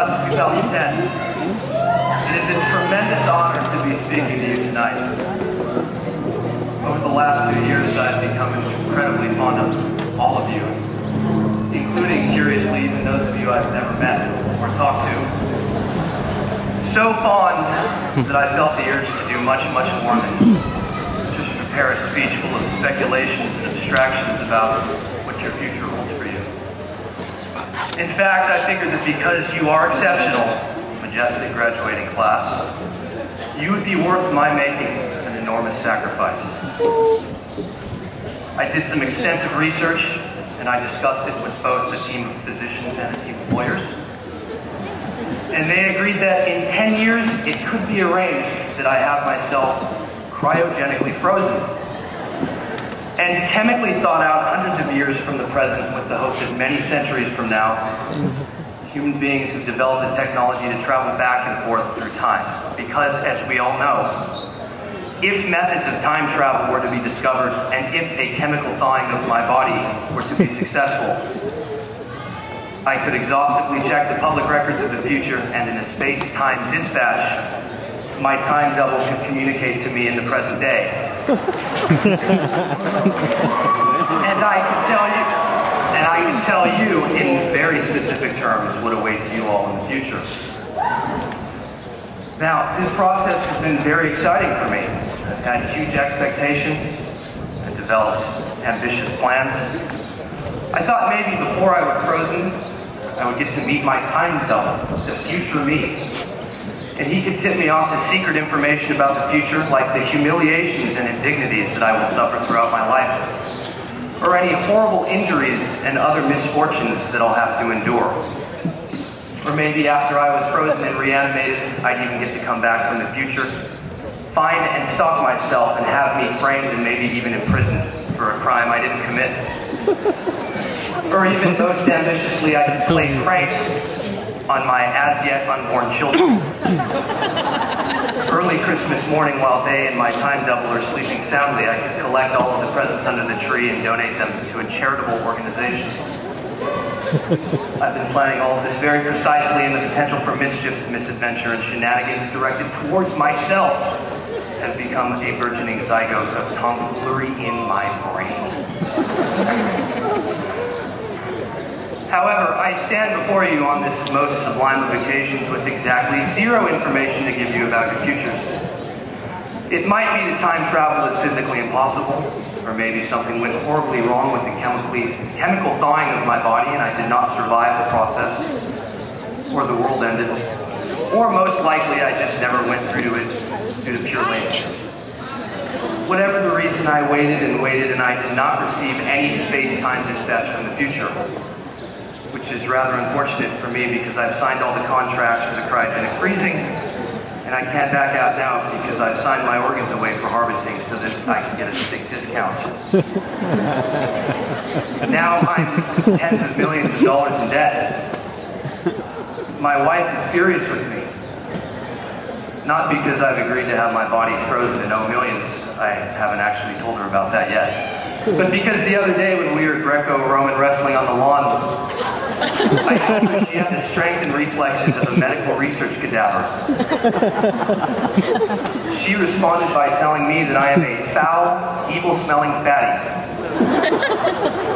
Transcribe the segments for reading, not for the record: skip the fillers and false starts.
August 2010. It is a tremendous honor to be speaking to you tonight. Over the last 2 years, I've become incredibly fond of all of you, including, curiously, even those of you I've never met or talked to. So fond that I felt the urge to do much, much more than just prepare a speech full of speculations and abstractions about what your future holds for you. In fact, I figured that because you are exceptional, majestic graduating class, you would be worth my making an enormous sacrifice. I did some extensive research, and I discussed it with both a team of physicians and a team of lawyers. And they agreed that in 10 years, it could be arranged that I have myself cryogenically frozen and chemically thawed out hundreds of years from the present with the hope that many centuries from now, human beings have developed a technology to travel back and forth through time. Because, as we all know, if methods of time travel were to be discovered and if a chemical thawing of my body were to be successful, I could exhaustively check the public records of the future, and in a space-time dispatch, my time double could communicate to me in the present day. And I can tell you in very specific terms what awaits you all in the future. Now, this process has been very exciting for me. I've had huge expectations and developed ambitious plans. I thought maybe before I was frozen, I would get to meet my time double, the future me. And he could tip me off to secret information about the future, like the humiliations and indignities that I will suffer throughout my life, or any horrible injuries and other misfortunes that I'll have to endure. Or maybe after I was frozen and reanimated, I'd even get to come back from the future, find and stalk myself and have me framed and maybe even imprisoned for a crime I didn't commit. Or even most ambitiously, I could play pranks on my as-yet unborn children. Early Christmas morning, while they and my time double are sleeping soundly, I could collect all of the presents under the tree and donate them to a charitable organization. I've been planning all of this very precisely, and the potential for mischief, misadventure, and shenanigans directed towards myself has become a burgeoning zygote of tomfoolery in my brain. However, I stand before you on this most sublime of occasions with exactly zero information to give you about your futures. It might be that time travel is physically impossible, or maybe something went horribly wrong with the chemical thawing of my body and I did not survive the process, or the world ended, or most likely I just never went through it due to pure laziness. Whatever the reason, I waited and I did not receive any space-time dispatch from the future, which is rather unfortunate for me because I've signed all the contracts for the cryogenic freezing, and I can't back out now because I've signed my organs away for harvesting so that I can get a big discount. Now I'm tens of millions of dollars in debt. My wife is furious with me. Not because I've agreed to have my body frozen in millions. I haven't actually told her about that yet. But because the other day when we were Greco-Roman wrestling on the lawn, I told her she had the strength and reflexes of a medical research cadaver. She responded by telling me that I am a foul, evil-smelling fatty.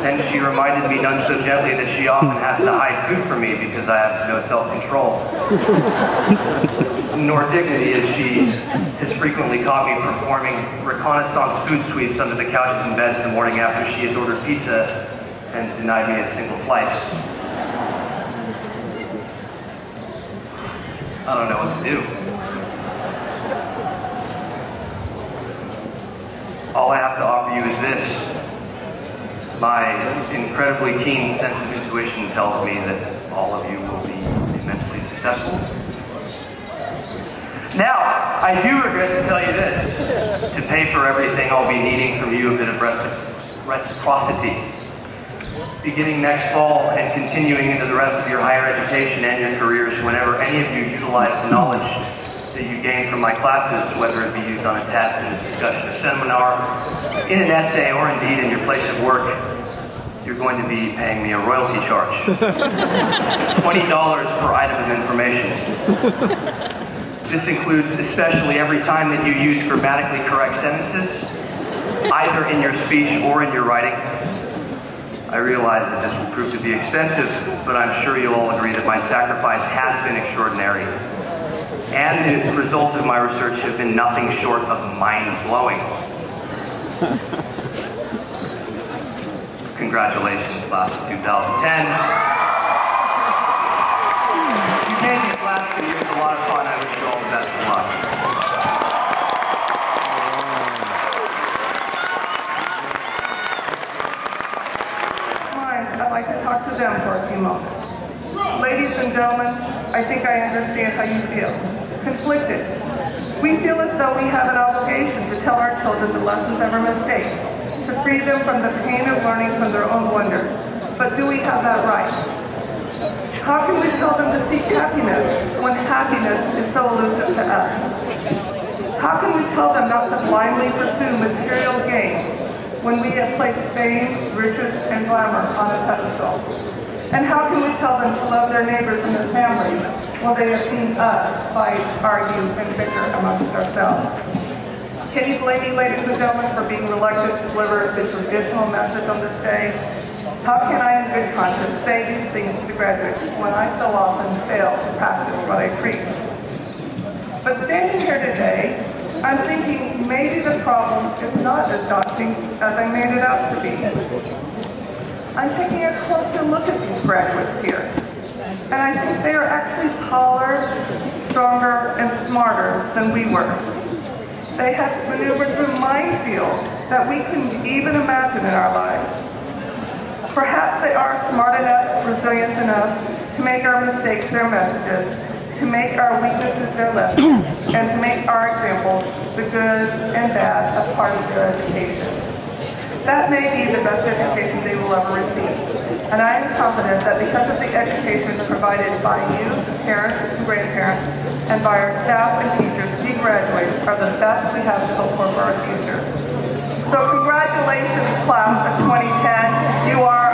Then she reminded me none so gently that she often has to hide food from me because I have no self-control. Nor dignity, as she has frequently caught me performing reconnaissance food sweeps under the couches and beds the morning after she has ordered pizza and denied me a single slice. I don't know what to do. All I have to offer you is this. My incredibly keen sense of intuition tells me that all of you will be immensely successful. Now, I do regret to tell you this. To pay for everything, I'll be needing from you a bit of reciprocity. Beginning next fall and continuing into the rest of your higher education and your careers, whenever any of you utilize the knowledge that you gain from my classes, whether it be used on a test, in a discussion, a seminar, in an essay, or indeed in your place of work, you're going to be paying me a royalty charge. $20 per item of information. This includes especially every time that you use grammatically correct sentences, either in your speech or in your writing. I realize that this will prove to be expensive, but I'm sure you'll all agree that my sacrifice has been extraordinary. And the results of my research have been nothing short of mind-blowing. Congratulations, class of 2010. You made these last 2 years a lot of fun. I wish you all the best of luck. I'd like to talk to them for a few moments. Ladies and gentlemen, I think I understand how you feel. Conflicted. We feel as though we have an obligation to tell our children the lessons of our mistakes, to free them from the pain of learning from their own blunders. But do we have that right? How can we tell them to seek happiness when happiness is so elusive to us? How can we tell them not to blindly pursue material gain when we have placed fame, riches, and glamour on a pedestal? And how can we tell them to love their neighbors and their families while they have seen us fight, argue, and bicker amongst ourselves? Can you blame me, ladies and gentlemen, for being reluctant to deliver the traditional message on this day? How can I, in good conscience, say these things to graduates when I so often fail to practice what I preach? But standing here today, I'm thinking maybe the problem is not as daunting as I made it out to be. I'm taking a closer look at these graduates here, and I think they are actually taller, stronger, and smarter than we were. They have maneuvered through minefields that we couldn't even imagine in our lives. Perhaps they are smart enough, resilient enough to make our mistakes their messages, to make our weaknesses their lessons, and to make our examples, the good and bad, a part of their education. That may be the best education they will ever receive. And I am confident that because of the education provided by you, parents and grandparents, and by our staff and teachers, these graduates are the best we have to hope for our future. So congratulations, class of 2010. You are